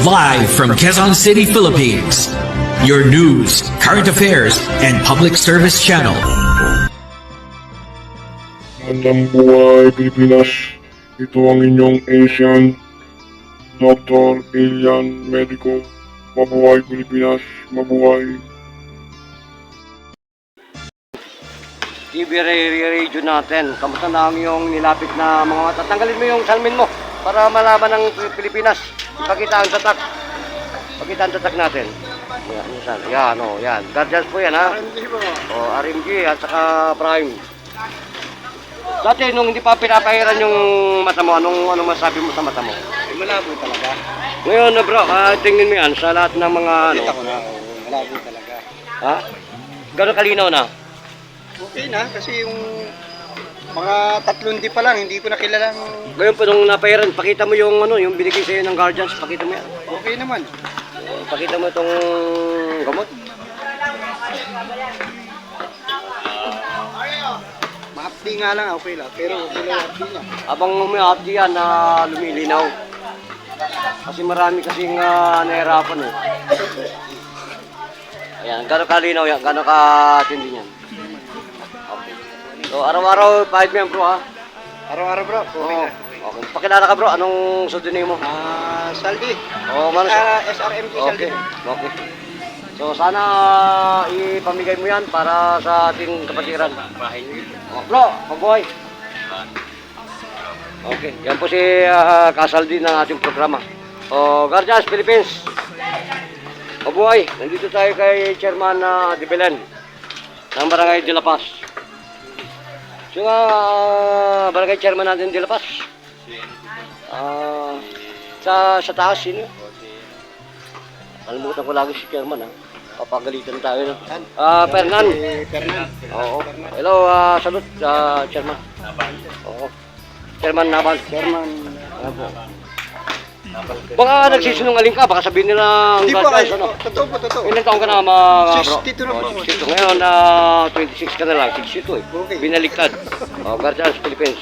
Live from Quezon City, Philippines. Your news, current affairs, and public service channel. Magandang buhay Pilipinas. Ito ang inyong Asian Dr. Ilian Medico. Mabuhay Pilipinas, mabuhay. TV radio natin. Kamusta na yung nilapit na mga mata? Tanggalin mo yung salmin mo para malaman ng Pilipinas. Pakita ang tatak. Pakita ang tatak natin. Yan, yan. Guardians po yan, ha? RMG at saka Prime. Dati, nung hindi pa pinapahiran yung mata mo, anong masabi mo sa mata mo? Malabo talaga. Ngayon, bro, tingin mo yan sa lahat ng mga Kita ko na, malabo talaga. Ha? Gano'ng kalinaw na? Okay na, kasi yung mga 3 di pa lang, hindi ko na kilalang Ngayon po nung napahiran, pakita mo yung yung binigay sa'yo ng Guardians, pakita mo yan. okay naman. Pakita mo itong gamot. Ma-update nga lang, okay lang. Pero okay lang update niya. Habang umiapdi yan na lumilinaw. Kasi marami kasing nahirapan eh. Ayan, gano'ng kalinaw yan, gano'ng katindi yan. Okay. So araw-araw, pahid mo yan bro ha? Araw-araw bro, okay na. Okay. Pakilala ka bro, anong pseudonym mo? Saldi. Oh, Manus. SRMG Saldi. Okay, okay. So sana ipamigay mo yan para sa ating kapatiran. Oh, bro, mabuhay. Okay, yan po si Kasaldi ng ating programa. Oh, Guardians Philippines. Mabuhay. Nandito tayo kay Chairman De Belen ng Barangay de la Paz. So Barangay Chairman natin de la Paz. Sa taas, sino? Kalimutan ko lagi si Chairman, ha? Papagalitan tayo, no? Fernan. Fernan. Oo. Hello, salut, Chairman. Oo. Chairman Nabal. Chairman. Baka nagsisinungaling ka, baka sabihin nila ang Hindi po, Guardians, ano? totoo po, totoo. Ilan taon ka na, bro? 62 na po. 62. Ngayon, 26 ka na lang, 62 eh. Okay. Binaliktad. Guardians Philippines.